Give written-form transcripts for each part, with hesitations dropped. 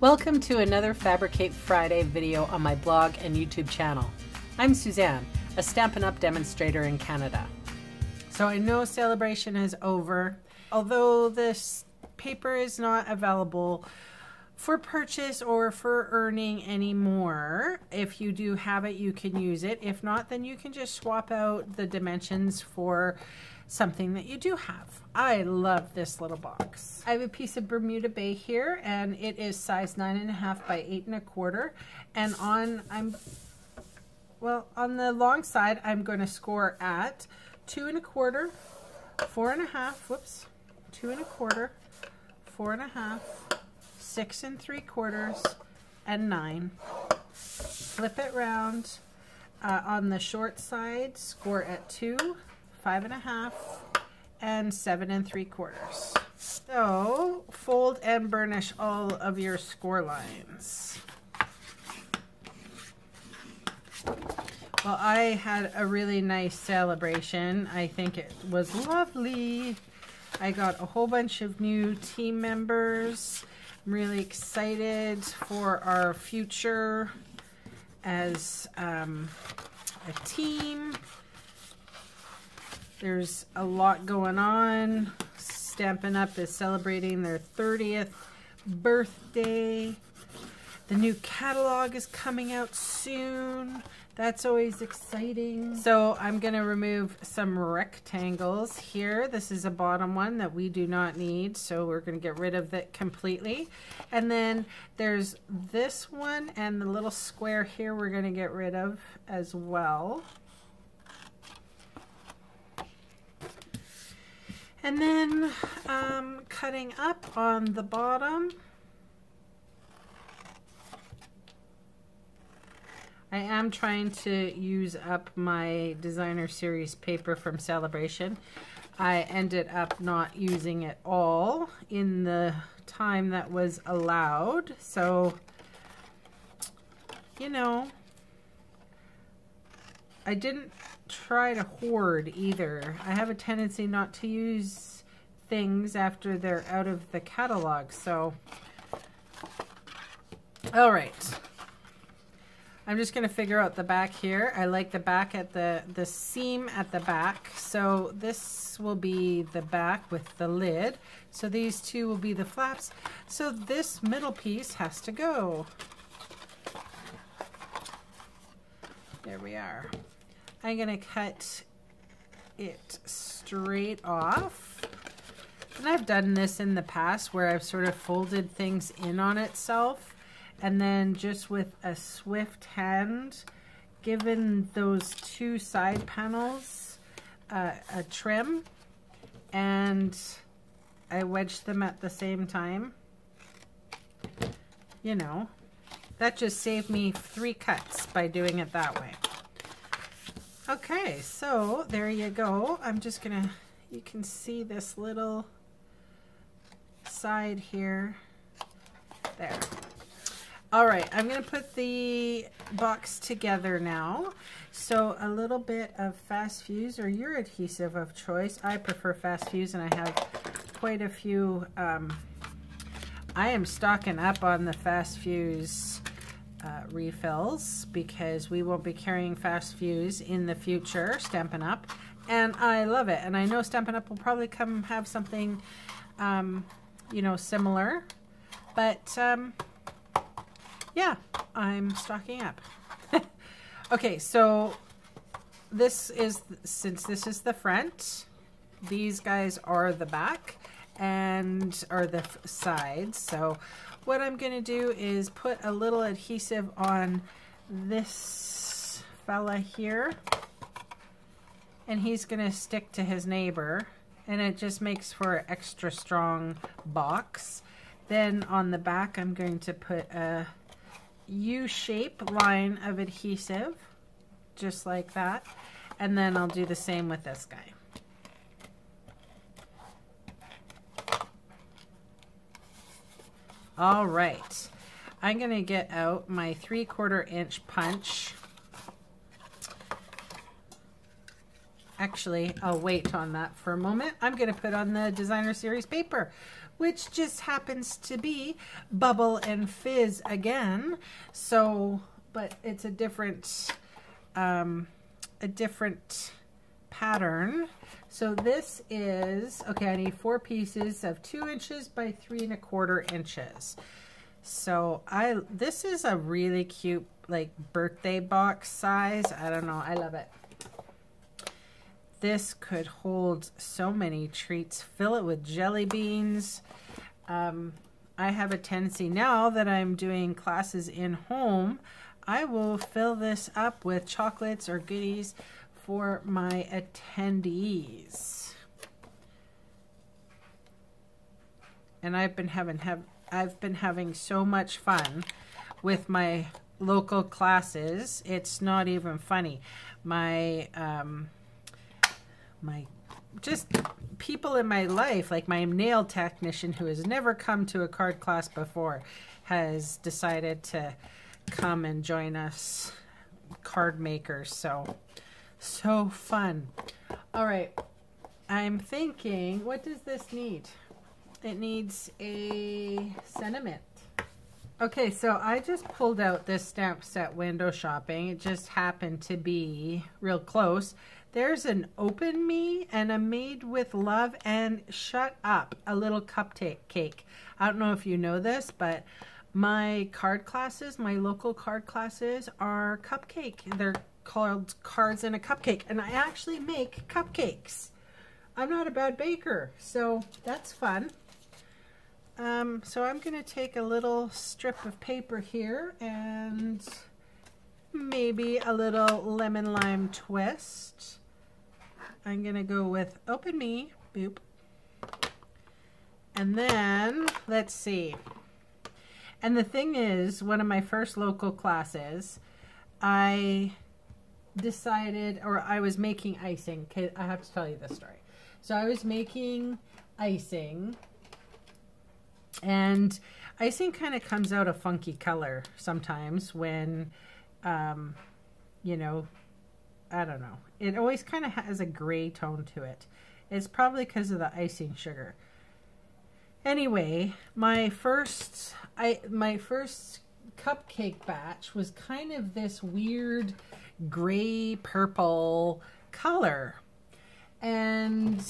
Welcome to another Fabricate Friday video on my blog and YouTube channel. I'm Suzanne, a Stampin' Up! Demonstrator in Canada. So I know celebration is over, although this paper is not available for purchase or for earning anymore. If you do have it, you can use it. If not, then you can just swap out the dimensions for something that you do have. I love this little box. I have a piece of Bermuda Bay here, and it is size 9.5 by 8 1/4. And on the long side, I'm going to score at 2 1/4, 4 1/2, whoops, 2 1/4, 4 1/2, 6 3/4, and 9. Flip it round. On the short side, score at 2, 5 1/2, and 7 3/4. So fold and burnish all of your score lines. Well, I had a really nice celebration. I think it was lovely. I got a whole bunch of new team members. I'm really excited for our future as a team. There's a lot going on. Stampin' Up! Is celebrating their 30th birthday. The new catalog is coming out soon. That's always exciting. So I'm going to remove some rectangles here. This is a bottom one that we do not need, so we're going to get rid of that completely. And then there's this one and the little square here we're going to get rid of as well. And then cutting up on the bottom, I am trying to use up my designer series paper from Celebration. I ended up not using it all in the time that was allowed. So, you know, I didn't try to hoard either. I have a tendency not to use things after they're out of the catalog. So, all right. I'm just going to figure out the back here. I like the back at the seam at the back. So this will be the back with the lid. So these two will be the flaps. So this middle piece has to go. There we are. I'm going to cut it straight off. And I've done this in the past where I've sort of folded things in on itself and then just with a swift hand given those two side panels a trim, and I wedged them at the same time. You know, that just saved me 3 cuts by doing it that way. Okay, so there you go. I'm just gonna, you can see this little side here. There. All right, I'm gonna put the box together now. So a little bit of Fast Fuse or your adhesive of choice. I prefer Fast Fuse, and I have quite a few. I am stocking up on the Fast Fuse refills because we won't be carrying Fast Fuse in the future, Stampin' Up! And I love it. And I know Stampin' Up! Will probably come have something, you know, similar. But, yeah, I'm stocking up. Okay, so this is, since this is the front, these guys are the back and are the sides. So what I'm going to do is put a little adhesive on this fella here, and he's going to stick to his neighbor, and it just makes for an extra strong box. Then on the back I'm going to put a U-shape line of adhesive, just like that, and then I'll do the same with this guy. All right, I'm going to get out my 3/4 inch punch. Actually, I'll wait on that for a moment. I'm going to put on the designer series paper, which just happens to be Bubble and Fizz again. So, but it's a different pattern. So this is, okay, I need 4 pieces of 2 inches by 3 1/4 inches. So this is a really cute, like, birthday box size. I don't know, I love it. This could hold so many treats. Fill it with jelly beans. I have a tendency now that I'm doing classes in home, I will fill this up with chocolates or goodies for my attendees. And I've been having so much fun with my local classes. It's not even funny. My just people in my life, like my nail technician who has never come to a card class before, has decided to come and join us card makers. So fun. All right, I'm thinking, what does this need? It needs a sentiment. Okay, so I just pulled out this stamp set window shopping. It just happened to be real close. There's an Open Me and a Made with Love and Shut Up, a little cupcake. I don't know if you know this, but my card classes, my local card classes are cupcake. They're called Cards in a Cupcake, and I actually make cupcakes. I'm not a bad baker, so that's fun. So I'm going to take a little strip of paper here and maybe a little lemon lime twist. I'm going to go with Open Me, boop. And then, let's see. And the thing is, one of my first local classes, I decided, or I was making icing. Okay, I have to tell you this story. So I was making icing, and icing kind of comes out a funky color sometimes when, you know, I don't know. It always kind of has a gray tone to it. It's probably because of the icing sugar. Anyway, my first cupcake batch was kind of this weird gray purple color. And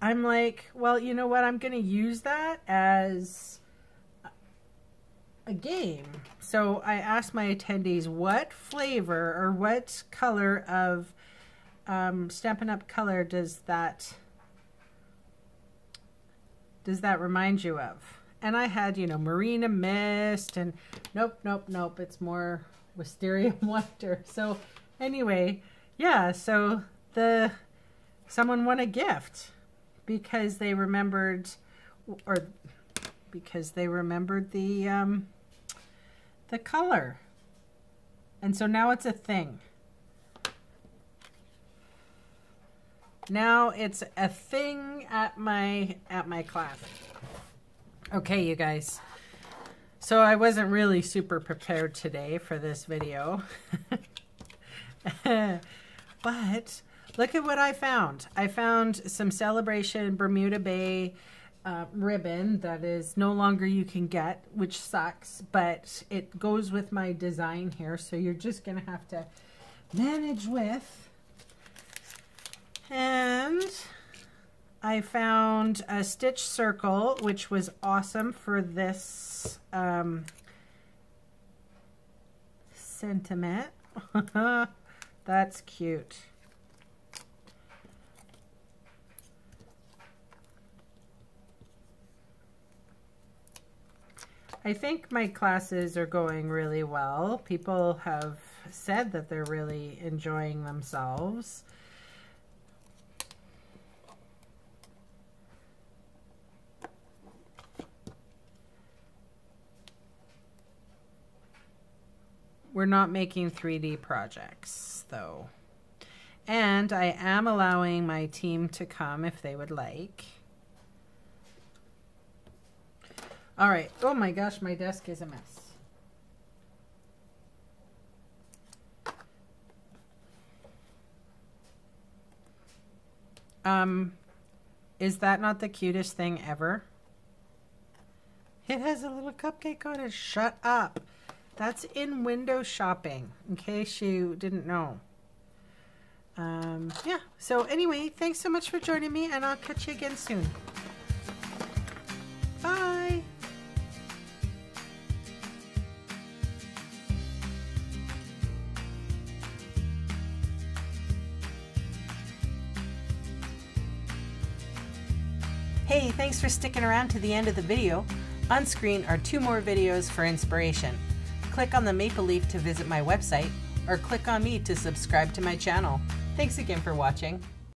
I'm like, well, you know what? I'm going to use that as a game. So I asked my attendees, what flavor or what color of Stampin' Up color does that remind you of? And I had, you know, Marina Mist, and nope, it's more Wisteria Wonder. So anyway, yeah, so someone won a gift because they remembered, or because they remembered the color. And so now it's a thing. Now it's a thing at my class. Okay, you guys. So I wasn't really super prepared today for this video. But look at what I found. I found some Celebration Bermuda Bay ribbon that is no longer you can get, which sucks, but it goes with my design here, so you're just gonna have to manage with. And I found a stitch circle, which was awesome for this sentiment. That's cute. I think my classes are going really well. People have said that they're really enjoying themselves. We're not making 3D projects, though. And I am allowing my team to come if they would like. All right. Oh my gosh, my desk is a mess. Is that not the cutest thing ever? It has a little cupcake on it. Shut up. That's in window shopping, in case you didn't know. Yeah, so anyway, thanks so much for joining me, and I'll catch you again soon. Bye. Hey, thanks for sticking around to the end of the video. On screen are 2 more videos for inspiration. Click on the maple leaf to visit my website, or click on me to subscribe to my channel. Thanks again for watching.